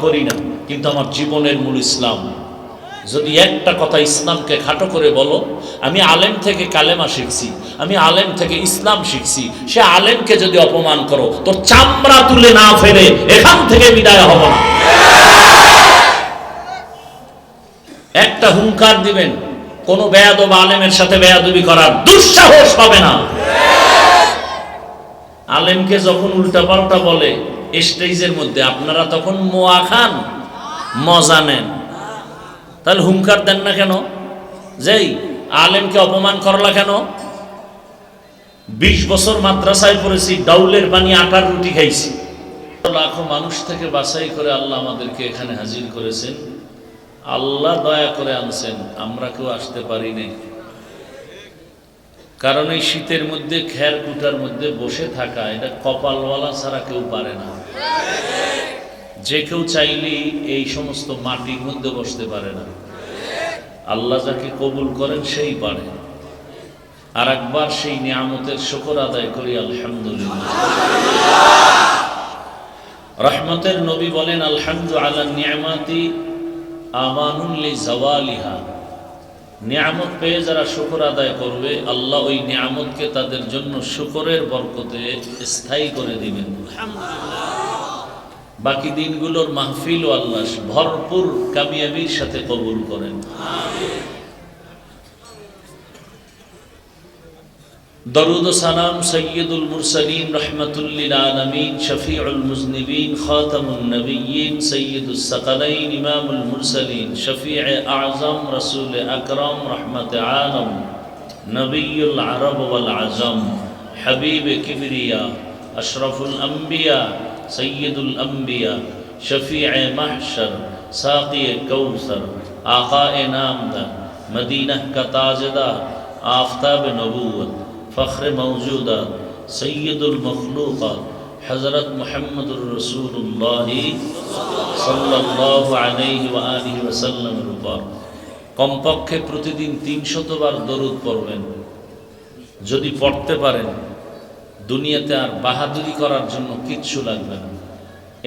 করি না, কিন্তু আমার জীবনের মূল ইসলাম। যদি একটা কথা ইসলামকে খাটো করে বলো, আমি আলেম থেকে কালেমা শিখছি, আমি আলেম থেকে ইসলাম শিখছি, সে আলেমকে যদি অপমান করো, তোর চামড়া তুলে না ফেলে এখান থেকে বিদায় হব না। একটা হুঙ্কার দিবেন, কোন বেয়াদব আলেমের সাথে বেয়াদবি করার দুঃসাহস হবে না। আলেমকে যখন উল্টাপাল্টা বলে স্টেজের মধ্যে, আপনারা তখন মোয়া খান, মজা নেন, তাহলে হুঙ্কার দেন না কেন? যেই আলেমকে অপমান করলা কেন? 20 বছর মাদ্রাসায় পড়েছি, ডাউলের পানি আটার রুটি খাইছি, লাখো মানুষ থেকে বাছাই করে আল্লাহ আমাদেরকে এখানে হাজির করেছেন। আল্লাহ দয়া করে আনছেন, আমরা কেউ আসতে পারি নাই। কারণ এই শীতের মধ্যে খের কুটার মধ্যে বসে থাকা, এটা কপালওয়ালা ছাড়া কেউ পারে না। যে কেউ চাইলেই এই সমস্ত মাটির মধ্যে বসতে পারে না। আল্লাহ যাকে কবুল করেন সেই পারে। আর একবার সেই নিয়ামতের শুকর আদায় করি, আলহামদুলিল্লাহ। রহমতের নবী বলেন, আলহামদু আলা নিয়ামাতি আমানুন লি জাওয়ালিহা। নিয়ামত পেয়ে যারা শুকর আদায় করবে, আল্লাহ ওই নিয়ামতকে তাদের জন্য শুকরের বরকতে স্থায়ী করে দিবেন। বাকি দিনগুলোর মাহফিল ও আল্লাহ ভরপুর কামিয়াবির সাথে কবুল করেন। দরুদ ও সালাম সৈয়দুল মুরসালিন রহমাতুল লিল আলামিন শফিউল মুজনিবিন খাতামুন নবিয়্যিন সৈয়দুস সাকালাইন ইমামুল মুরসালিন শফিউ আযম রাসূল আকরাম রহমতে আলম নবিয়ুল আরব ওয়াল আজম হাবিব কিবরিয়া আশরাফুল আম্বিয়া সৈয়দুল আম্বিয়া শফিউ মাহশর সাকি কৌসর আকায়ে নামদার মদিনাহ কা তাজদার আফতাব নবুवत फ़ख्र मौजूदा सैयदुल मखलूक़ात हज़रत मुहम्मदुर रसूलुल्लाह सल्लल्लाहु अलैहि व आलिहि वसल्लमेর উপর কমপক্ষে প্রতিদিন 300 বার দরুদ পড়বেন। যদি পড়তে পারেন, দুনিয়াতে আর বাহাদুরি করার জন্য কিচ্ছু লাগবে না।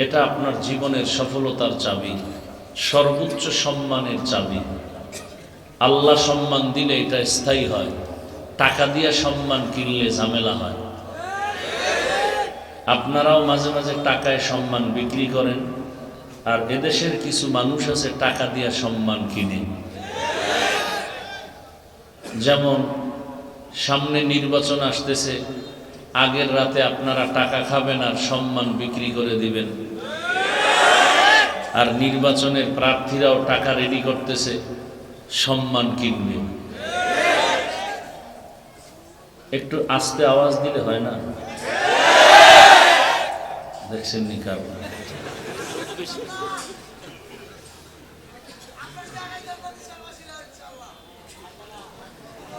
এটা আপনার জীবনের সফলতার চাবি, সর্বোচ্চ সম্মানের চাবি। আল্লাহ সম্মান দিলে এটা স্থায়ী হয়, টাকা দিয়ে সম্মান কিনলে ঝামেলা হয়। আপনারাও মাঝে মাঝে টাকায় সম্মান বিক্রি করেন, আর এদেশের কিছু মানুষ আছে টাকা দিয়ে সম্মান কিনে। যেমন সামনে নির্বাচন আসতেছে, আগের রাতে আপনারা টাকা খাবেন আর সম্মান বিক্রি করে দিবেন, আর নির্বাচনের প্রার্থীরাও টাকা রেডি করতেছে, সম্মান কিনবে। একটু আস্তে আওয়াজ দিলে হয় না? দেখছেন নি কার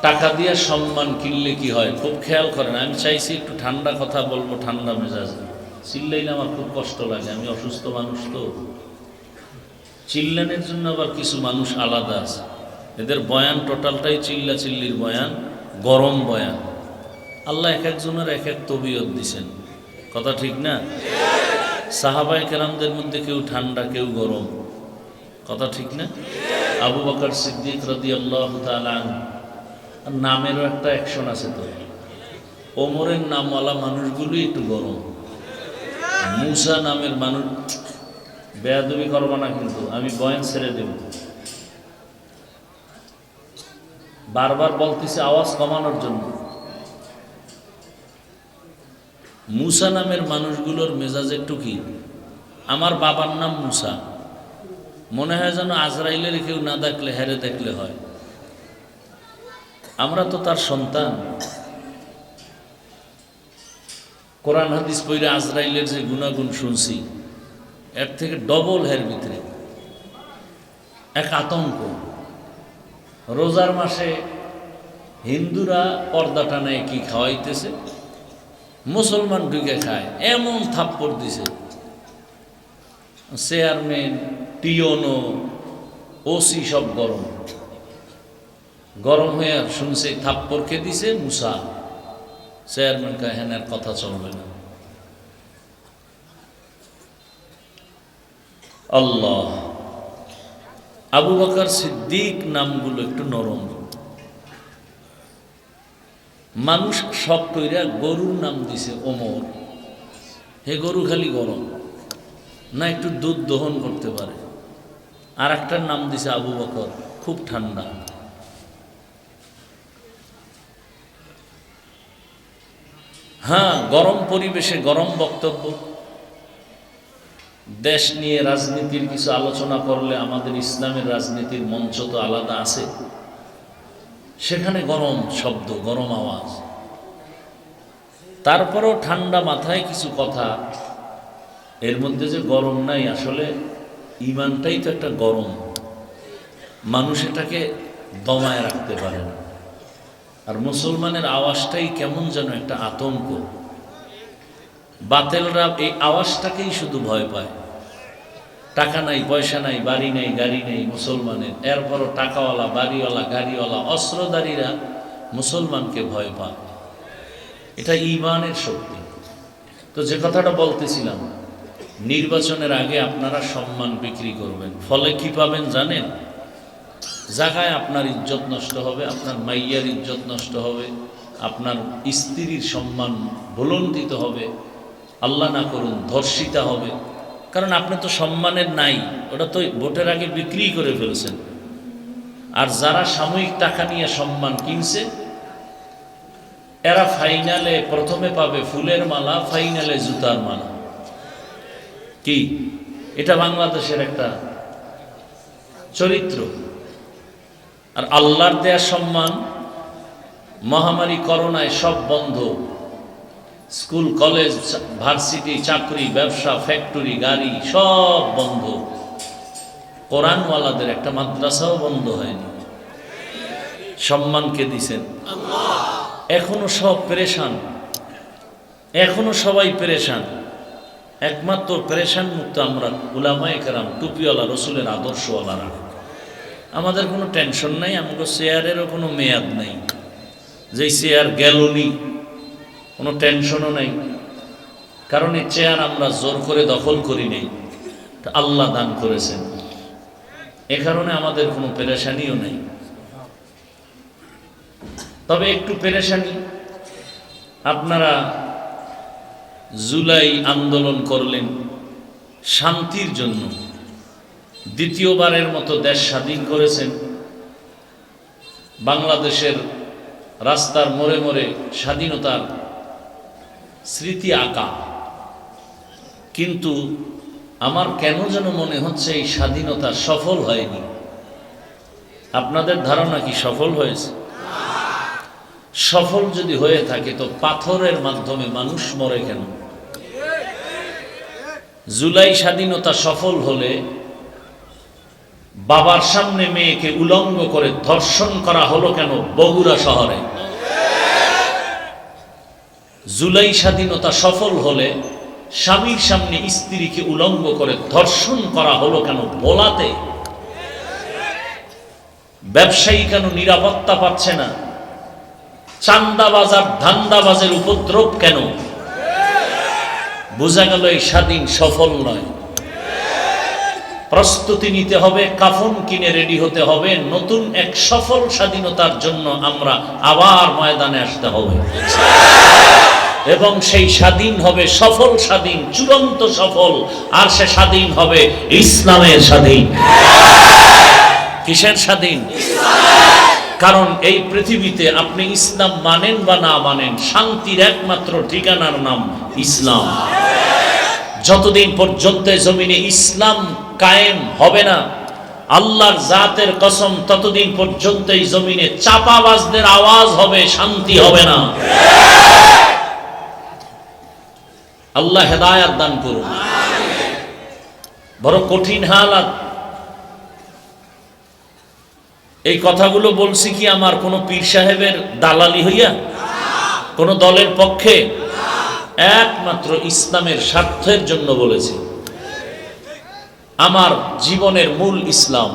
টাকা দিয়ে সম্মান কিনলে কি হয় খুব খেয়াল করেন। আমি চাইছি একটু ঠান্ডা কথা বলবো, ঠান্ডা মেজাজে। চিল্লাইলে আমার খুব কষ্ট লাগে, আমি অসুস্থ মানুষ তো। চিল্লানের জন্য আবার কিছু মানুষ আলাদা আছে, এদের বয়ান টোটালটাই চিল্লা চিল্লির বয়ান, গরম বয়ান। আল্লাহ এক একজনের এক এক তবিয়ত দিছেন, কথা ঠিক না? সাহাবায়ে কেরামদের মধ্যে কেউ ঠান্ডা, কেউ গরম, কথা ঠিক না? আবু বকর সিদ্দিক রাদিয়াল্লাহু তাআলা আনহু নামেরও একটা অ্যাকশন আছে তো। ওমরের নামওয়ালা মানুষগুলোই একটু গরম। মুসা নামের মানুষ, বেয়াদবি করবা না কিন্তু, আমি বয়ান ছেড়ে দেব। বারবার বলতেছি আওয়াজ কমানোর জন্য। মুসা নামের মানুষগুলোর মেজাজ একটু কি। আমার বাবার নাম মুসা, মনে হয় যেন আজরাইলের কেউ না দেখলে হেরে দেখলে হয়। আমরা তো তার সন্তান। কোরআন হাদিস পড়ে আজরাইলের যে গুণাগুণ শুনছি, এর থেকে ডবল হের ভিতরে এক আতঙ্ক। রোজার মাসে হিন্দুরা পর্দা টানায় কি খাওয়াইতেছে, মুসলমান ঢুকে খায়, এমন থাপ্পড় দিছে। চেয়ারম্যান, টিওনো, ওসি সব গরম গরম হয়ে শুনছে থাপ্পড় কে দিছে মুসা। চেয়ারম্যান কয় হ্যাঁ, কথা চলবে না। আল্লাহ। আবু বকর সিদ্দিক নামগুলো একটু নরম। মানুষ শখ কইরা গরুর নাম দিছে ওমর, হে গরু খালি গরম না, একটু দুধ দহন করতে পারে। আর একটার নাম দিছে আবু বকর, খুব ঠান্ডা। হ্যাঁ, গরম পরিবেশে গরম বক্তব্য, দেশ নিয়ে রাজনীতির কিছু আলোচনা করলে আমাদের ইসলামের রাজনীতির মঞ্চ তো আলাদা আছে, সেখানে গরম শব্দ, গরম আওয়াজ। তারপরেও ঠান্ডা মাথায় কিছু কথা, এর মধ্যে যে গরম নাই, আসলে ইমানটাই তো একটা গরম, মানুষ এটাকে দমায় রাখতে পারে না। আর মুসলমানের আওয়াজটাই কেমন যেন একটা আতঙ্ক। বাতেলরা এই আওয়াজটাকেই শুধু ভয় পায়। টাকা নাই, পয়সা নাই, বাড়ি নেই, গাড়ি নেই মুসলমানের, এরপরও টাকাওয়ালা, বাড়িওয়ালা, গাড়িওয়ালা, অস্ত্রধারীরা মুসলমানকে ভয় পায়। এটা ঈমানের শক্তি। তো যে কথাটা বলতেছিলাম, নির্বাচনের আগে আপনারা সম্মান বিক্রি করবেন, ফলে কি পাবেন জানেন? জায়গায় আপনার ইজ্জত নষ্ট হবে, আপনার মাইয়ার ইজ্জত নষ্ট হবে, আপনার স্ত্রীর সম্মান ভুলণ্ঠিত হবে, আল্লাহ না করুন ধর্ষিতা হবে। কারণ আপনি তো সম্মানের নাই, ওটা তো ভোটের আগে বিক্রি করে ফেলছেন। আর যারা সাময়িক টাকা নিয়ে সম্মান কিনছে, এরা ফাইনালে প্রথমে পাবে ফুলের মালা, ফাইনালে জুতার মালা। কি এটা বাংলাদেশের একটা চরিত্র। আর আল্লাহর দেয়া সম্মান, মহামারী করোনায় সব বন্ধ, স্কুল, কলেজ, ভার্সিটি, চাকরি, ব্যবসা, ফ্যাক্টরি, গাড়ি সব বন্ধ। কোরআনওয়ালাদের একটা মাদ্রাসাও বন্ধ হয়নি। সম্মানকে দিছেন। এখনো সব পেরেশান, এখনো সবাই পেরেশান। একমাত্র পেরেশান মুক্ত আমরা উলামায়ে কেরাম, টুপিওয়ালা, রসুলের আদর্শওয়ালারা। আমাদের কোনো টেনশন নাই, আমাদের চেয়ারেরও কোনো মেয়াদ নাই, যেই চেয়ার গেলনি কোনো টেনশনও নাই। কারণ এই চেয়ার আমরা জোর করে দখল করি নাই, আল্লাহ দান করেছেন, এ কারণে আমাদের কোনো পেরেশানিও নেই। তবে একটু পেরেশানি, আপনারা জুলাই আন্দোলন করলেন শান্তির জন্য, দ্বিতীয়বারের মতো দেশ স্বাধীন করেছেন। বাংলাদেশের রাস্তার মোড়ে মোড়ে স্বাধীনতার স্মৃতি আঁকা। কিন্তু আমার কেন যেন মনে হচ্ছে এই স্বাধীনতা সফল হয়নি। আপনাদের ধারণা কি সফল হয়েছে? সফল যদি হয়ে থাকে তো পাথরের মাধ্যমে মানুষ মরে কেন? জুলাই স্বাধীনতা সফল হলে বাবার সামনে মেয়েকে উলঙ্গ করে ধর্ষণ করা হলো কেন বগুড়া শহরে? জুলাই স্বাধীনতা সফল হলে স্বামীর সামনে স্ত্রীকে উলঙ্গ করে ধর্ষণ করা হলো কেন ভোলাতে? ব্যবসায়ী কেন নিরাপত্তা পাচ্ছে না? চান্দাবাজার, ধান্দাবাজের উপদ্রব কেন? বোঝা গেল এই স্বাধীন সফল নয়। প্রস্তুতি নিতে হবে, কাফন কিনে রেডি হতে হবে, নতুন এক সফল স্বাধীনতার জন্য আমরা আবার ময়দানে আসতে হবে। এবং সেই স্বাধীন হবে সফল স্বাধীন, চূড়ান্ত সফল। আর সে স্বাধীন হবে ইসলামের স্বাধীন। কিসের স্বাধীন? কারণ এই পৃথিবীতে আপনি ইসলাম মানেন বা না মানেন, শান্তির একমাত্র ঠিকানার নাম ইসলাম। যতদিন পর্যন্ত জমিনে ইসলাম কায়েম হবে না, আল্লাহর জাতের কসম, ততদিন পর্যন্ত এই জমিনে চাপাবাজদের আওয়াজ হবে, শান্তি হবে না। আল্লাহ হেদায়াত দান করুন। বড় কঠিন হালাত। এই কথাগুলো বলছি কি আমার কোনো পীর সাহেবের দালালি হইয়া, কোন দলের পক্ষে? একমাত্র ইসলামের স্বার্থের জন্য বলেছি। আমার জীবনের মূল ইসলাম,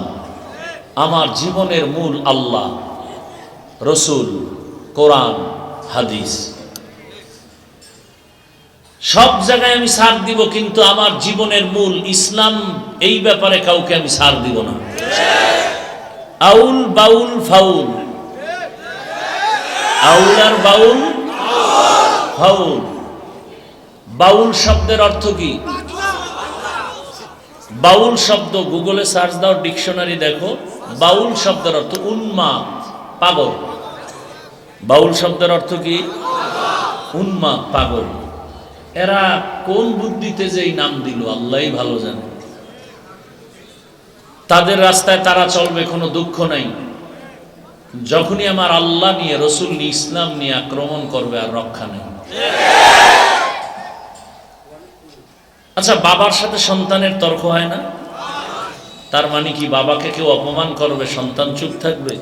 আমার জীবনের মূল আল্লাহ, রসুল, কোরআন, হাদিস। সব জায়গায় আমি ছাড় দিব, কিন্তু আমার জীবনের মূল ইসলাম, এই ব্যাপারে কাউকে আমি ছাড় দিব না। আউল বাউল ফাউল, আউল আর বাউল ফাউল। বাউল শব্দের অর্থ কি? বাউল শব্দ গুগলে সার্চ দাও, ডিকশনারি দেখো। বাউল শব্দের অর্থ উন্মাদ, পাগল। বাউল শব্দের অর্থ কি? উন্মাদ, পাগল। এরা কোন বুদ্ধিতে যে এই নাম দিল আল্লাহই ভালো জানে। তাদের রাস্তায় তারা চলবে, কোনো দুঃখ নাই। যখনই আমার আল্লাহ নিয়ে, রসুল নিয়ে, ইসলাম নিয়ে আক্রমণ করবে, আর রক্ষা নেই। আচ্ছা, বাবার সাথে সন্তানের তর্ক হয় না? তার মানে কি বাবাকে কেউ অপমান করবে, সন্তান চুপ থাকবে?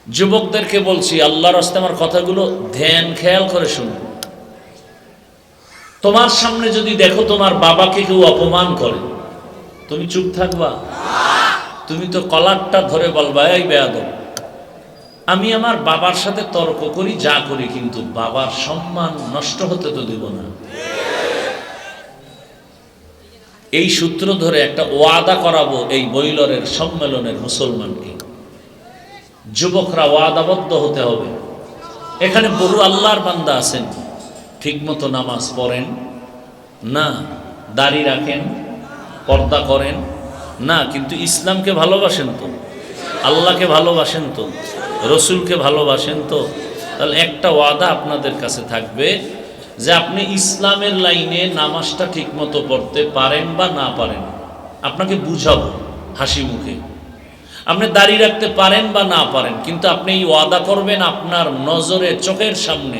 যুবকদেরকে বলছি, আল্লাহর রাস্তায় আমার কথাগুলো ধ্যান খেয়াল করে শুনো। তোমার সামনে যদি দেখো তোমার বাবাকে কেউ অপমান করে, তুমি চুপ থাকবা? তুমি তো কলারটা ধরে বলবা, এই বেয়াদব, আমি আমার বাবার সাথে তর্ক করি, যা করি, কিন্তু বাবার সম্মান নষ্ট হতে তো দিব না। এই সূত্র ধরে একটা ওয়াদা করাবো এই বৈলরের সম্মেলনের মুসলমানকে। যুবকরা ওয়াদাবদ্ধ হতে হবে। এখানে বহু আল্লাহর বান্দা আছেন, ঠিকমতো নামাজ পড়েন না, দাড়ি রাখেন, পর্দা করেন না, কিন্তু ইসলামকে ভালোবাসেন তো, আল্লাহকে ভালোবাসেন তো, রসুলকে ভালোবাসেন তো। তাহলে একটা ওয়াদা আপনাদের কাছে থাকবে যে আপনি ইসলামের লাইনে নামাজটা ঠিকমতো পড়তে পারেন বা না পারেন, আপনাকে বুঝাবো হাসি মুখে। আপনি দাঁড়িয়ে রাখতে পারেন বা না পারেন, কিন্তু আপনি এই ওয়াদা করবেন আপনার নজরে, চোখের সামনে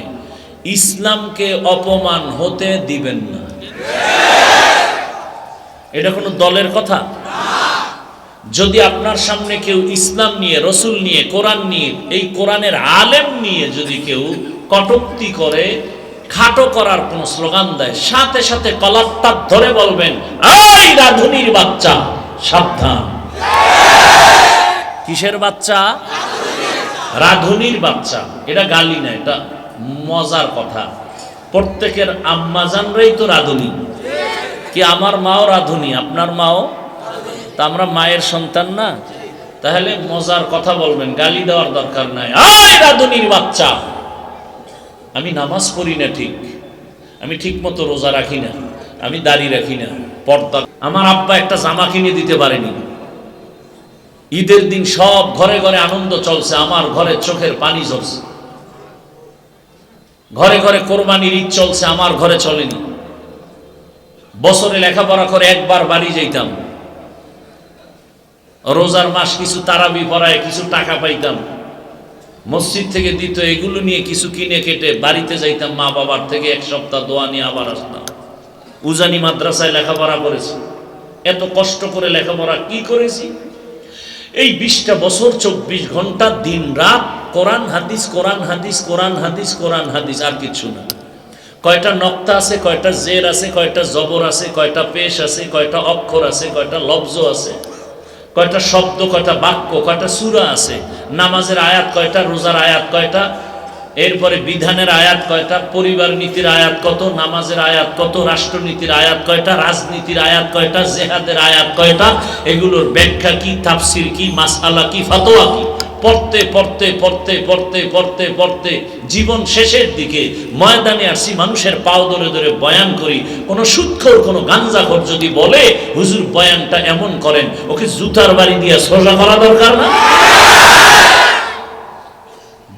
ইসলামকে অপমান হতে দিবেন না। এটা কোনো দলের কথা? যদি আপনার সামনে কেউ ইসলাম নিয়ে, রসুল নিয়ে, কোরআন নিয়ে, এই কোরআনের আলেম নিয়ে যদি কেউ কটূক্তি করে, খাটো করার কোন স্লোগান দেয়, সাথে সাথে কলারটা ধরে বলবেন, এই রাধুনির বাচ্চা, সাবধান। কিসের বাচ্চা? রাধুনির বাচ্চা। এটা গালি না, এটা মজার কথা। প্রত্যেকের আম্মাজানরাই তো রাধুনি। কি আমার মাও রাধুনি, আপনার মাও? তা আমরা মায়ের সন্তান না? তাহলে মজার কথা বলবেন, গালি দেওয়ার দরকার নাই। এই রাধুনির বাচ্চা, আমি নামাজ পড়ি না ঠিক, আমি ঠিক মতো রোজা রাখি না, আমি দাড়ি রাখি না, পর্দা, আমার আব্বা একটা জামা কিনে দিতে পারেনি, ঈদের দিন সব ঘরে ঘরে আনন্দ চলছে, আমার ঘরে চোখের পানি ঝরছে, ঘরে ঘরে কোরবানির ঈদ চলছে, আমার ঘরে চলেনি। বছরে লেখাপড়া করে একবার বাড়ি যাইতাম, রোজার মাস কিছু তারাবি পড়ায় কিছু টাকা পাইতাম, মসজিদ থেকে দিত, এগুলো নিয়ে কিছু কিনে কেটে বাড়িতে যাইতাম, মা বাবার থেকে এক সপ্তাহ দোয়া নিয়ে আবার আসতাম। উজানি মাদ্রাসায় লেখাপড়া করেছি, এত কষ্ট করে লেখাপড়া কি করেছি? এই 20টা বছর 24 ঘন্টা দিন রাত কোরআন হাদিস, কোরআন হাদিস, কোরআন হাদিস, কোরআন হাদিস, আর কিছু না। কয়টা নক্তা আছে, কয়টা জের আছে, কয়টা জবর আছে, কয়টা পেশ আছে, কয়টা অক্ষর আছে, কয়টা লফজ আছে, কয়টা শব্দ, কয়টা বাক্য, কয়টা সূরা আছে, নামাজের আয়াত কয়টা, রোজার আয়াত কয়টা, এরপরে বিধানের আয়াত কয়টা, পরিবার নীতির আয়াত কত, নামাজের আয়াত কত, রাষ্ট্রনীতির আয়াত কয়টা, রাজনীতির আয়াত কয়টা, জেহাদের আয়াত কয়টা, এগুলোর ব্যাখ্যা কি, তাফসির কি, মাসআলা কি, ফতোয়া কি, পড়তে পড়তে পড়তে পড়তে পড়তে পড়তে জীবন শেষের দিকে ময়দানে আসি, মানুষের পাও ধরে ধরে বয়ান করি। কোনো সুদখোর, কোনো গাঞ্জাখোর যদি বলে হুজুর বয়ানটা এমন করেন, ওকে জুতার বাড়ি দিয়ে সোজা করা দরকার না?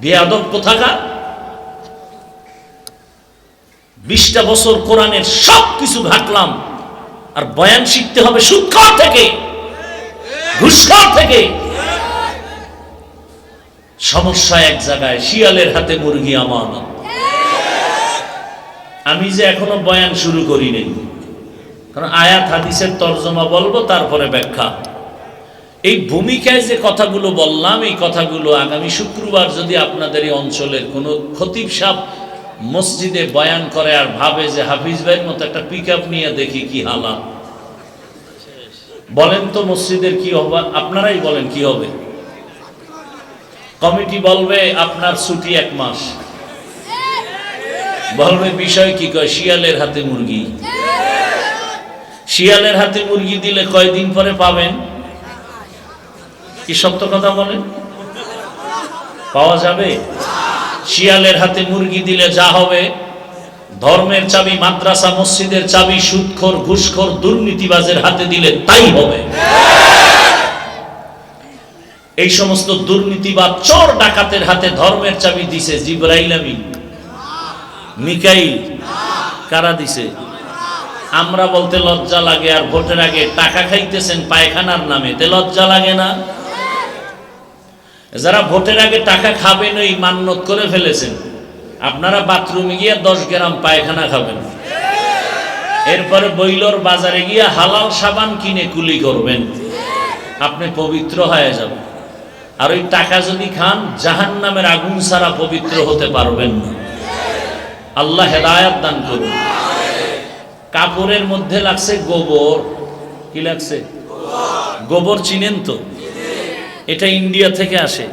বেয়াদব কোথাকার। 20টা বছর কোরআনের সব কিছু ঘাটলাম, আর বয়ান শিখতে হবে সুদখোর থেকে, ঘুষখোর থেকে। সমস্যা এক জায়গায়, শিয়ালের হাতে মুরগি আমানত। আমি যে এখনো বয়ান শুরু করি নাই, কারণ আয়াত হাদিসের তর্জমা বলবো, তারপরে ব্যাখ্যা। এই ভূমিকায় যে কথাগুলো বললাম, এই কথাগুলো আগামী শুক্রবার যদি আপনাদের এই অঞ্চলের কোনো খতিব সাহেব মসজিদে বয়ান করে আর ভাবে যে হাফিজ ভাইয়ের মতো একটা পিকআপ নিয়ে দেখি কি হালাত, বলেন তো মসজিদের কি হবে? আপনারাই বলেন কি হবে? কমিটি বলবে আপনার ছুটি 1 মাস, বলবে বিষয় কি? কয় শিয়ালের হাতে মুরগি। শিয়ালের হাতে মুরগি দিলে কয়দিন পরে পাবেন? কি সত্য কথা বলেন? পাওয়া যাবে? শিয়ালের হাতে মুরগি দিলে যা হবে, ধর্মের চাবি, মাদ্রাসা মসজিদের চাবি সুদখোর ঘুষখোর দুর্নীতিবাজের হাতে দিলে তাই হবে। এই সমস্ত দুর্নীতিবাদ চোর ডাকাতের হাতে ধর্মের চাবি দিছে জিবরাইল আমিন, মিকাইল। কারা দিছে? আমরা বলতে লজ্জা লাগে, আর ভোটের আগে টাকা খাইতেছেন পায়খানার নামে, তে লজ্জা লাগে না? যারা ভোটের আগে টাকা খাবেন ওই মান্যত করে ফেলেছেন, আপনারা বাথরুমে গিয়ে 10 গ্রাম পায়খানা খাবেন, এরপরে বইলর বাজারে গিয়ে হালাল সাবান কিনে কুলি করবেন, আপনি পবিত্র হয়ে যাবেন। আর ওই টাকা যদি খান জাহান্নামের আগুন ছাড়া পবিত্র হতে পারবেন না। আল্লাহ হেদায়েত দান করুন। কাপড়ের মধ্যে লাগছে গোবর। কি লাগছে? গোবর চিনেন তো? এটা ইন্ডিয়া থেকে আসে।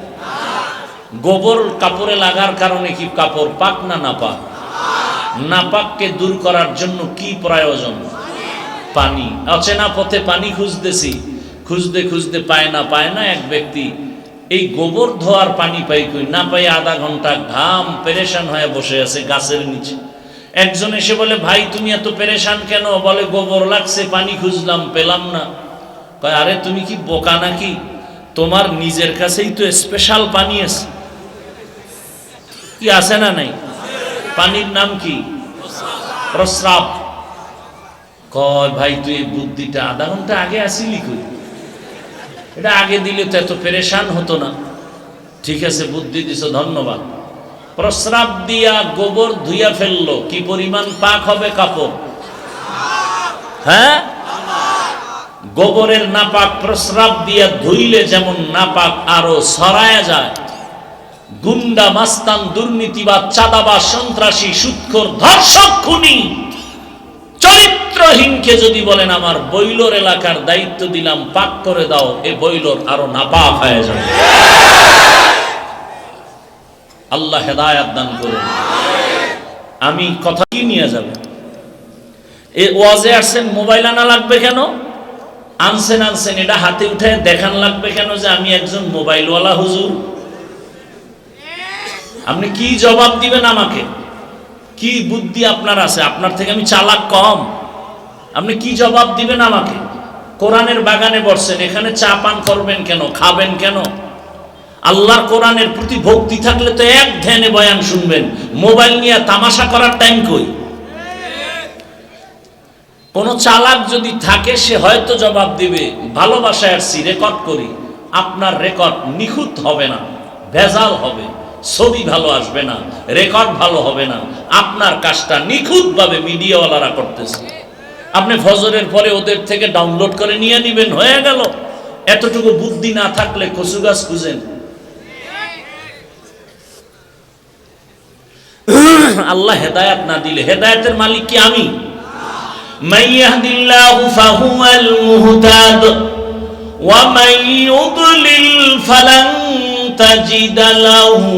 গোবর কাপড়ে লাগার কারণে কি কাপড় পাক না নাপাক? নাপাককে দূর করার জন্য কি প্রয়োজন? পানি। অচেনা পথে পানি খুঁজতেছি, খুঁজতে খুঁজতে পায় না এক ব্যক্তি এই গোবর ধোয়ার পানি পাই কই না পাই, আধা ঘন্টা ঘাম পেরেশান হয়ে বসে আছে গাছের নিচে। একজন এসে বলে, ভাই তুমি এত পেরেশান কেন? বলে গোবর লাগছে, পানি খুঁজলাম পেলাম না। কয় আরে তুমি কি বোকা নাকি? তোমার নিজের কাছেই তো স্পেশাল পানি আছে। কি আছে না নাই? পানির নাম কি? প্রস্রাব। কয় ভাই তুই এই বুদ্ধিটা আধা ঘন্টা আগে আসিলি কই? এটা আগে দিলে তো এত পেরেশান হতো না। ঠিক আছে, বুদ্ধি দিছো, ধন্যবাদ। প্রস্রাব দিয়া গোবর ধুইয়া ফেললো, কি পরিমাণ পাক হবে কাপড়? হ্যাঁ, গোবরের নাপাক প্রস্রাব দিয়া ধুইলে যেমন নাপাক আরো ছড়ায়া যায়। গুন্ডা, মাস্তান, দুর্নীতিবাদ, চাঁদাবাজ, সন্ত্রাসী, সুদখোর, ধর্ষক, খুনি, চরিত্রহীনকে যদি বলেন আমার বইলোর এলাকার দায়িত্ব দিলাম, পাক করে দাও, এ বইলোর আরো নাপাক হয়ে যাবে। আল্লাহ হেদায়েত দান করুন। আমি কথা কি নিয়ে যাব? এই ওয়াজে আসছেন, মোবাইল আনা লাগবে কেন? আনছেন, এটা হাতে উঠে দেখান লাগবে কেন যে আমি একজন মোবাইলওয়ালা হুজুর? আপনি কি জবাব দিবেন আমাকে? কি বুদ্ধি আপনার আছে? আপনার থেকে আমি চালাক কম? আপনি কি জবাব দিবেন আমাকে? কোরআনের বাগানে বসছেন, এখানে চা পান করবেন কেন? খাবেন কেন? আল্লাহর কোরআনের প্রতি ভক্তি থাকলে তো এক ধ্যানে বয়ান শুনবেন। মোবাইল নিয়ে তামাশা করার টাইম কই? কোন চালাক যদি থাকে সে হয়তো জবাব দিবে, ভালোবাসায় আসছি, রেকর্ড করি। আপনার রেকর্ড নিখুঁত হবে না, ভেজাল হবে, ছবি ভালো আসবে না, রেকর্ড ভালো হবে না। আপনার কাজটা নিখুঁত ভাবে মিডিয়াওয়ালারা করতেছে, আপনি ফজরের পরে ওদের থেকে ডাউনলোড করে নিয়ে নিবেন, হয়ে গেল। এতটুকু বুদ্ধি না থাকলে কচু গাছ খুঁজেন। আল্লাহ হেদায়েত না দিলে, হেদায়েতের মালিক কি আমি? মান ইয়াহদিল্লাহু ফাহুয়াল মুহতাদ ওয়া মান ইউদ্লিল ফালান তাজিদ লাহু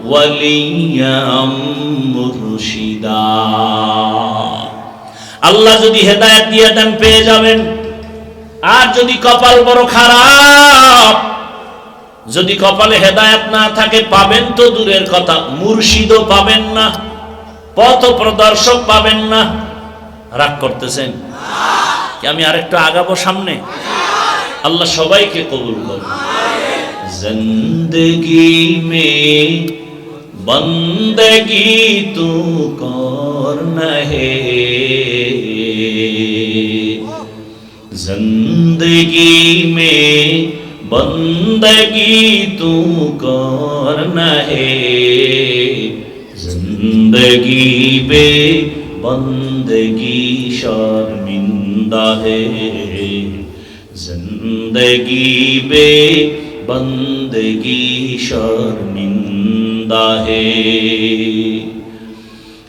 ওয়ালিয়্যাম মুরশিদা। আল্লাহ যদি হেদায়েত দিয়ে দেন পেয়ে যাবেন, আর যদি কপাল বড় খারাপ, যদি কপালে হেদায়েত না থাকে পাবেন তো দূরের কথা, মুর্শিদও পাবেন না, পথ প্রদর্শক পাবেন না। রাগ করতেছেন কি? আমি আরেকটু আগাবো সামনে? আল্লাহ সবাইকে কবুল করুন। জিন্দেগি মে বন্দগি তু করনা হে, जिंदगी में बंदगी तू करना है, जिंदगी बे बंदगी शर्मिंदा है, जिंदगी बे बंदगी शर्मिंदा है।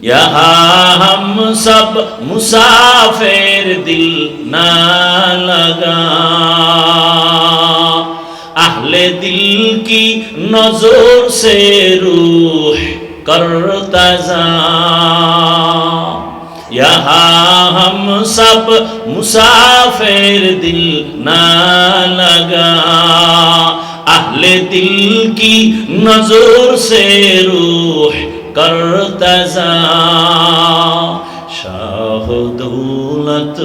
यहाँ हम सब मुसाफिर दिल ना लगा, अहले दिल की नजर से रूह करता जा। यहाँ हम सब मुसाफिर दिल ना लगा, अहले दिल की नजर से रूह करता जा। शाह दौलत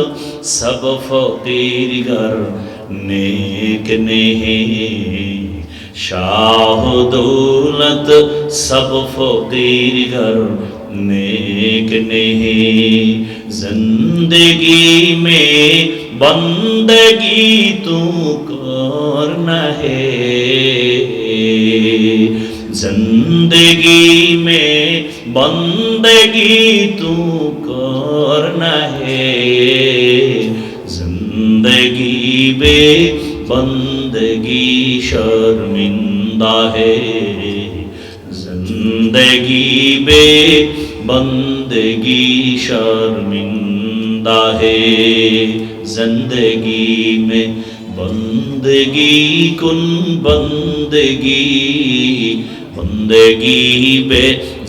सब फकीर घर नेक नहीं, शाह दौलत सब फकीर घर नेक नहीं। जिंदगी में बंदगी तू करना है, जिंदगी में बंदगी तू करना है। जिंदगी बे बंदगी शर्मिंदा है, जिंदगी बे बंदगी शर्मिंदा है। जिंदगी में बंदगी कुन बंदगी, बंदगी बे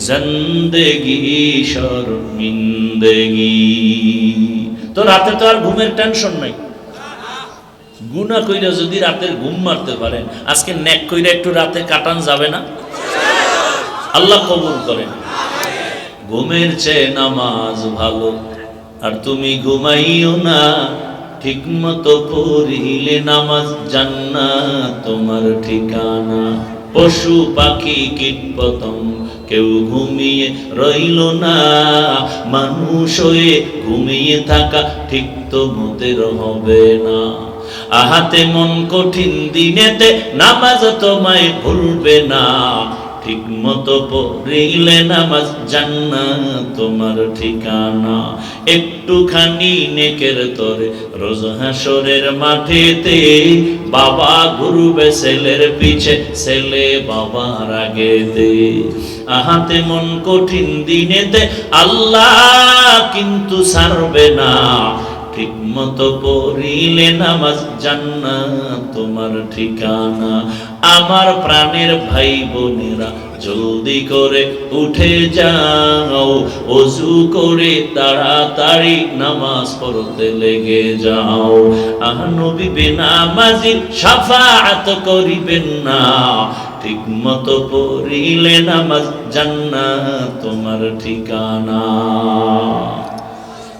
जिंदगी शर्मिंदगी। তো রাতে তো আর ঘুমের টেনশন নাই, গুনাহ কইরা যদি রাতের ঘুম মারতে পারেন, আজকে নেক কইরা একটু রাতে কাটান যাবে না? আল্লাহ কবুল করেন। ঘুমের চেয়ে নামাজ ভালো, আর তুমি ঘুমাইও না, ঠিক মতো পড়িলে নামাজ জান্নাত তোমার ঠিকানা। পশু পাখি কীট পতঙ্গ কেউ ঘুমিয়ে রইল না, মানুষ হয়ে ঘুমিয়ে থাকা ঠিক তো মোদের হবে না। আহাতে মন কঠিন দিনেতে নামাজ তোমায় ভুলবে না, ঠিক মতো পড়িলে নামাজ জান্নাত তোমার ঠিকানা। একটুখানি নেকের তরে রোজ হাসরের মাঠেতে, বাবা ঘুরবে ছেলের পিছে, ছেলে বাবার আগেতে। আহাতে মন কঠিন দিনেতে আল্লাহ কিন্তু ছাড়বে না, ঠিক মতো পড়িলে নামাজ জান্নাত তোমার ঠিকানা। আমার প্রাণের ভাই বোনেরা জলদি করে উঠে যাও, ওযু করে তাড়াতাড়ি নামাজ পড়তে লেগে যাও। নবী বেনামাজির শাফাআত করিবেন না, ঠিক মতো পড়িলে নামাজ জান্নাত তোমার ঠিকানা।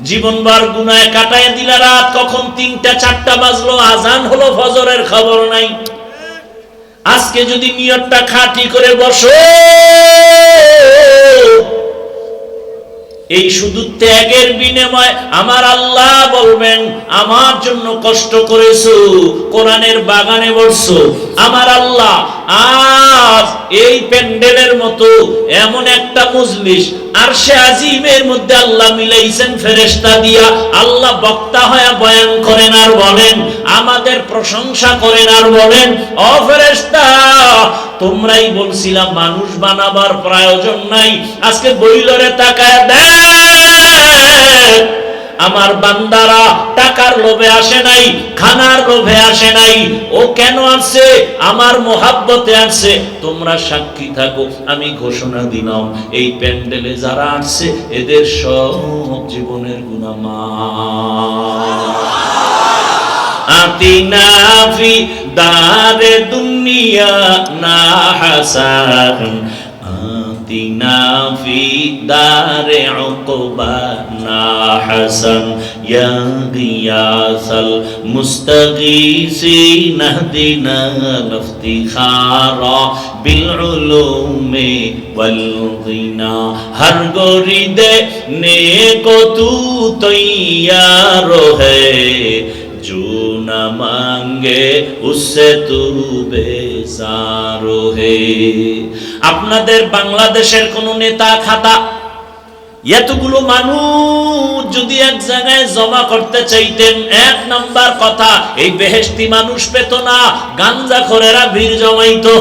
জীবনভর গুনায় কাটায় দিলা রাত, কখন ৩টা ৪টা বাজলো, আজান হলো, ফজরের খবর নাই। আজকে যদি নিয়তটা খাঁটি করে বসো, এই শুধু ত্যাগের বিনিময়ে আমার আল্লাহ বলবেন, আমার জন্য কষ্ট করেছো, কোরআনের বাগানে বসছো, আমার আল্লাহ আজ এই প্যান্ডেলের মতো এমন একটা মজলিস আরশে আজিমের মধ্যে আল্লাহ মিলাইছেন ফেরেশতা দিয়া। আল্লাহ বক্তা হয়ে বয়ান করেন আর বলেন, আমাদের প্রশংসা করেন আর বলেন, ও ফেরেশতা তোমরাই বলছিলাম মানুষ বানাবার প্রয়োজন নাই, আজকে বইলরে তাকায় দেখ, আমার বান্দারা টাকার লোভে আসে নাই, খানার লোভে আসে নাই, ও কেন আসছে? আমার মোহাব্বতে আসছে। তোমরা সাক্ষী থাকো, আমি ঘোষণা দিলাম এই প্যান্ডেলে যারা আসছে এদের সব জীবনের গুনাহ মাফ। আতিনা ফি দারে দুনিয়া না হাসান, আতিনা ফি দারে উকবা না হাসান, ইয়া গিয়াসাল মুস্তাগীসিন ইহদিনা ইফতিখারা বিল উলুমি ওয়াল গিনা। হর গরিদে নেকো তু তৈয়ার হ্যায়, जो न मांगे उससे तू बेजार है। আপনাদের বাংলাদেশের কোন নেতা খাতা এতগুলো মানুষ যদি এক জায়গায় জমা করতে চাইতেন, ১ নাম্বার কথা এই বেহেশতি মানুষ পেত না, গাঞ্জাখোরেরা ভিড় জমাইতো।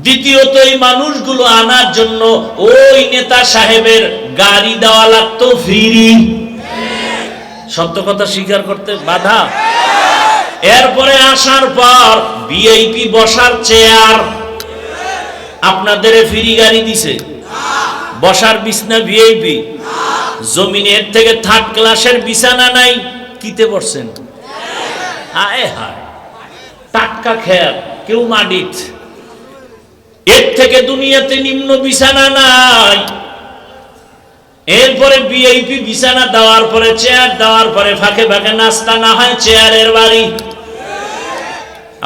দ্বিতীয়ত এই মানুষগুলো আনার জন্য ওই নেতা সাহেবের গাড়ি দেওয়া লাগতো ফ্রি। সত্য কথা স্বীকার করতে বাধা। এরপরে আসার পর ভিআইপি বসার চেয়ার, আপনাদের ফ্রি গাড়ি দিছে, বসার বিছনা ভিআইপি, জমিনের থেকে থার্ড ক্লাসের বিছানা নাই, কিতে পড়ছেন? হায় হায়, টাটকা খেয়াল, কেউ মাটিত, এর থেকে দুনিয়াতে নিম্ন বিছানা নাই। এরপরে ভিআইপি বিছানা দেওয়ার পরে, চেয়ার দেওয়ার পরে ফাঁকে ফাঁকে নাস্তা না হয় চেয়ারের বাড়ি।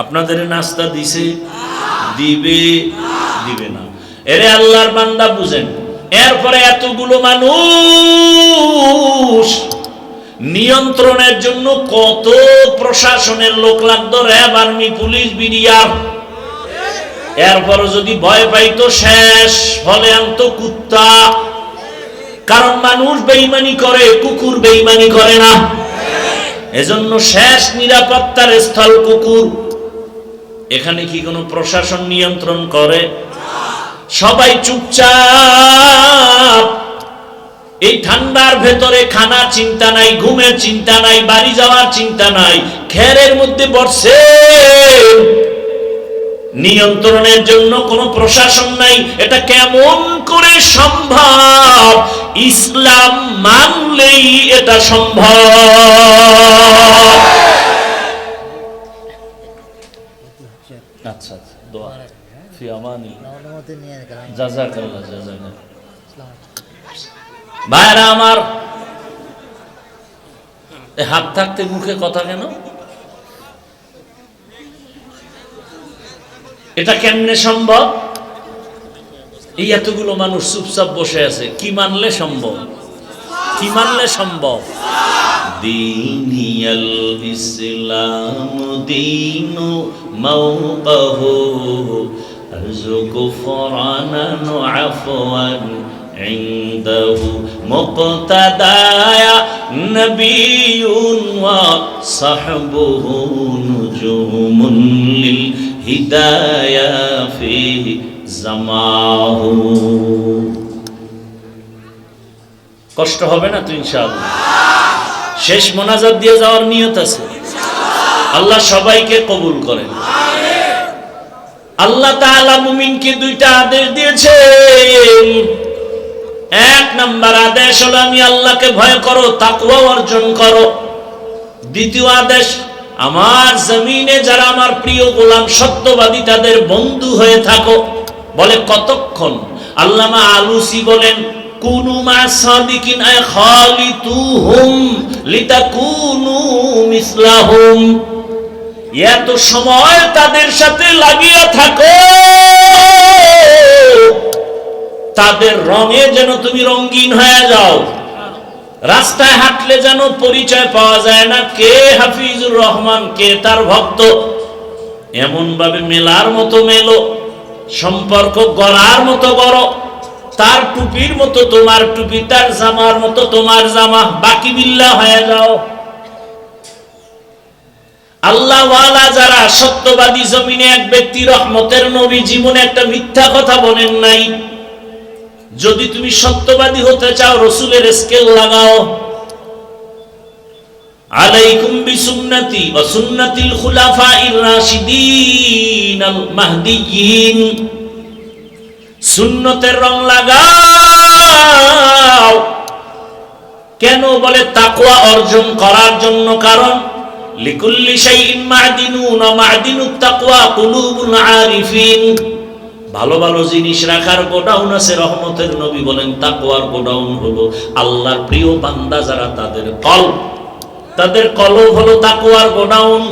আপনাদের নাস্তা দিছে? দিবে? দিবে না। এরে আল্লাহর বান্দা বুঝেন। এরপরে এতগুলো মানুষ নিয়ন্ত্রণের জন্য কত প্রশাসনের লোক লাগতো, র্যাব, আর্মি, পুলিশ, বিডিআর। এরপর যদি ভয় পাইতো শেষ, ফলে আনতো কুত্তা। কারণ মানুষ বেঈমানি করে, কুকুর বেঈমানি করে না। এজন্য শেষ নিরাপত্তার স্থল কুকুর। এখানে কি কোনো প্রশাসন নিয়ন্ত্রণ করে? সবাই চুপচাপ। এই ঠান্ডার ভেতরে খানার চিন্তা নাই, ঘুমের চিন্তা নাই, বাড়ি যাওয়ার চিন্তা নাই, খেরের মধ্যে বসে। নিয়ন্ত্রণের জন্য কোনো প্রশাসন নাই। এটা কেমন করে সম্ভব? ইসলাম মানলেই এটা সম্ভব। আচ্ছা, দোয়া ফি আমানিল্লাহ, জাযাকাল্লাহ, জাযাকাল্লাহ। ভাইরা আমার, হাত থাকতে মুখে কথা কেন? এটা কেমনে সম্ভব? এই এতগুলো মানুষ চুপচাপ বসে আছে, কি মানলে সম্ভব? কি মানলে সম্ভব? দীনিয়াল ইসলাম দীনু মাওকাহু আরজুকু ফরানান আফওয়ান ইনদাহু মুক্তাদায়া নবিয়ুন ওয়া সাহবুহু নুজুমুন লিল হিদায়া ফি জামাহু। কষ্ট হবে না তো ইনশাআল্লাহ? শেষ মোনাজাত দিয়ে যাওয়ার নিয়ত আছে। আল্লাহ সবাইকে কবুল করেন। আল্লাহ তাআলা মুমিনকে দুইটা আদেশ দিয়েছেন। এক নাম্বার আদেশ হলো আমি আল্লাহকে ভয় করো, তাকওয়া অর্জন করো। দ্বিতীয় আদেশ, আমার জমিনে যারা আমার প্রিয় গোলাম সত্যবাদী তাদের বন্ধু হয়ে থাকো। বলে কতক্ষণ? আল্লামা আলুসি বলেন কুনু মা সাদিকিন আয় খালিতুহুম লিতাকুনু মিসলাহুম। এত সময় তাদের সাথে লাগিয়ে থাকো, তাদের রঙে যেন তুমি রঙিন হয়ে যাও। রাস্তায় হাঁটলে যেন পরিচয় পাওয়া যায় না কে হাফিজুর রহমান, কে তার ভক্ত। এমন ভাবে মেলার মতো মেলো, সম্পর্ক গড়ার মতো গড়ো। তার টুপির মতো তোমার টুপি, তার জামার মতো তোমার জামা, বাকি বিল্লাহ হয়ে যাও। আল্লাহ ওয়ালা যারা সত্যবাদী, জমিনে এক ব্যক্তি রহমতের নবী জীবনে একটা মিথ্যা কথা বলেন নাই। যদি তুমি সত্যবাদী হতে চাও রাসূলের স্কেল লাগাও। আলাইকুম বিসুন্নতি ওয়া সুন্নাতিল খুলাফাইর রাশিদিন আল মাহদিয়িন। সুন্নতের রং লাগাও। কেন? বলে তাকওয়া অর্জন করার জন্য। কারণ লিকুল্লি শাইইন মা'দিনুন ওয়া মা'দিনুত তাকওয়া কুলুবুল আরিফিন। ভালো ভালো জিনিস রাখার গোডাউন আছে। রহমতের নবী বলেন তাকওয়ার গোডাউন হলো আল্লাহর প্রিয় বান্দা যারা, তাদের কলব, তাদের কলব হলো তাকওয়ার গোডাউন।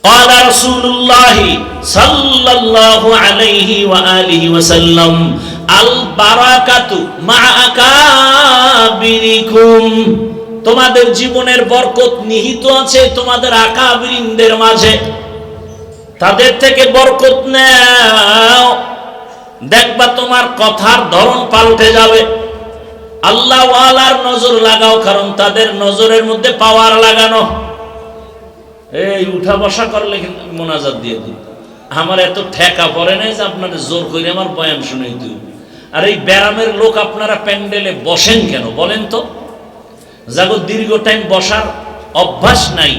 قال رسول الله صلى الله عليه وآله وسلم البركة مع أكابركم। তোমাদের জীবনের বরকত নিহিত আছে তোমাদের আকাবিরিনদের মাঝে। তাদের থেকে বরকত নাও, দেখবা তোমার কথার ধরন পাল্টে যাবে। আল্লাহ ওয়ালার নজর লাগাও, কারণ তাদের নজরের মধ্যে পাওয়ার লাগানো। এই উঠা বসা করলে মোনাজাত দিয়ে দিই। আমার এত ঠেকা পড়ে নাই যে আপনাদের জোর করে আমার বয়ান শুনেই দিই। আর এই ব্যারামের লোক আপনারা প্যান্ডেলে বসেন কেন বলেন তো? যাগো দীর্ঘ টাইম বসার অভ্যাস নাই,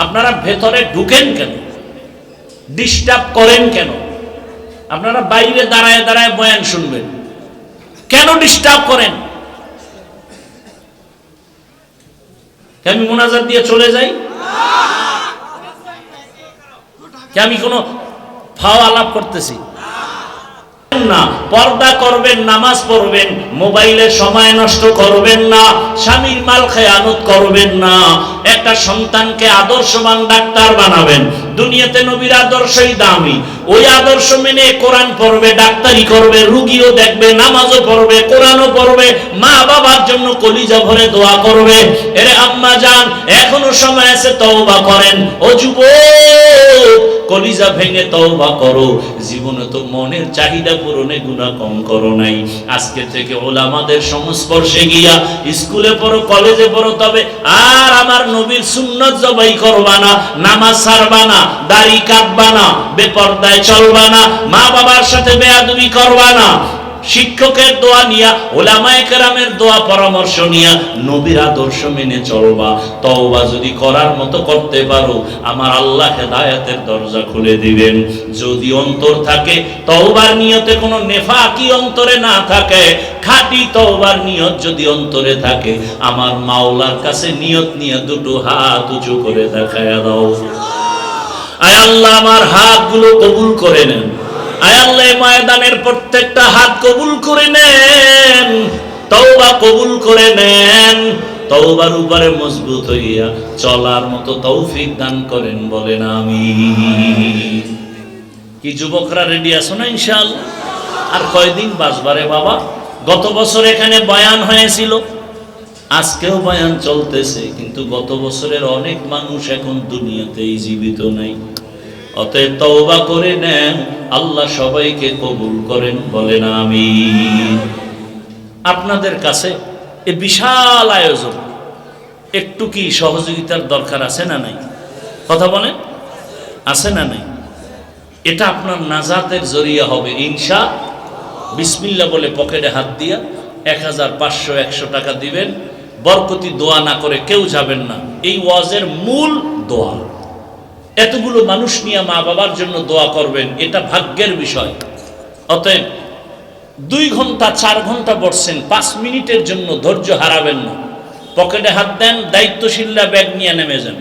আপনারা ভেতরে ঢুকেন কেন? ডিস্টার্ব করেন কেন? আপনারা বাইরে দাঁড়ায় দাঁড়ায় বয়ান শুনবেন, কেন ডিস্টার্ব করেন? আমি মোনাজাত দিয়ে চলে যাই? আমি কোনো ফাও আলাপ করতেছি না? পর্দা করবেন, নামাজ পড়বেন, মোবাইলে সময় নষ্ট করবেন না, স্বামীর মাল খেয়ানত করবেন না, একটা সন্তানকে আদর্শবান ডাক্তার বানাবেন। দুনিয়াতে নবীর আদর্শই দামি, ওই আদর্শ মেনে কোরআন পড়বে, ডাক্তারি করবে, রুগীও দেখবে, নামাজও পড়বে, কোরআনও পড়বে, মা বাবার জন্য কলিজা ভরে দোয়া করবে। এরে আম্মা জান, এখনো সময় আছে, তওবা করেন। ও যুবক, কলিজা ভেঙে তওবা করো। জীবনে তো মনের চাহিদা পূরণে গুনাহ কম করো নাই। আজকে থেকে ওলামাদের সংস্পর্শে গিয়া স্কুলে পড়ো, কলেজে পড়ো, তবে আর আমার নবীর সুন্নাত জবাই করবা না, নামাজ ছাড়বা না, দাড়ি কাটবা না, বেপরদায় চলবা না, মা বাবার সাথে বেয়াদবি করবা না। শিক্ষকের দোয়া নিয়া, ওলামায়ে কেরামের দোয়া পরামর্শ নিয়া নবীর আদর্শ মেনে চলবা। তওবা যদি করার মতো করতে পারো, আমার আল্লাহ হেদায়েতের দরজা খুলে দিবেন। যদি অন্তর থাকে তওবার নিয়তে কোনো নেফাকি অন্তরে না থাকে, খাঁটি তওবার নিয়ত যদি অন্তরে থাকে, আমার মাওলার কাছে নিয়ত নিয়ে দুটো হাত উঁচু করে দেখায়া দাও। আয় আল্লাহ, আমার হাতগুলো কবুল করে নেন। আয় আল্লাহ, ময়দানের প্রত্যেকটা হাত কবুল করে নেন, তওবা কবুল করে নেন। তওবার উপরে মজবুত হইয়া চলার মতো তৌফিক দান করেন, বলেন আমিন। কি যুবকরা রেডি আছো না ইনশাআল্লাহ? আর কয়দিন বাঁচবারে বাবা? গত বছর এখানে বয়ান হয়েছিল, আজকেও বয়ান চলতেছে, কিন্তু গত বছরের অনেক মানুষ এখন দুনিয়াতেই জীবিত নাই। অতএব তওবা করে নেন, আল্লাহ সবাইকে কবুল করেন, বলেন আমিন। আপনাদের কাছে এই বিশাল আয়োজন, একটু কি সহযোগিতার দরকার আছে না নাই? কথা বলেন, আছে না নাই? এটা আপনার নাজাতের জরিয়া হবে ইনশা। বিসমিল্লাহ বলে পকেটে হাত দিয়া 1000, 500, 100 টাকা দিবেন। বরকতি দোয়া না করে কেউ যাবেন না। এই ওয়াজের মূল দোয়া। এতগুলো মানুষ নিয়ে মা বাবার জন্য দোয়া করবেন, এটা ভাগ্যের বিষয়। অতএব 2 ঘন্টা 4 ঘন্টা বসছেন, 5 মিনিটের জন্য ধৈর্য হারাবেন না। পকেটে হাত দেন, দায়িত্বশীলরা ব্যাগ নিয়ে নেমে যান।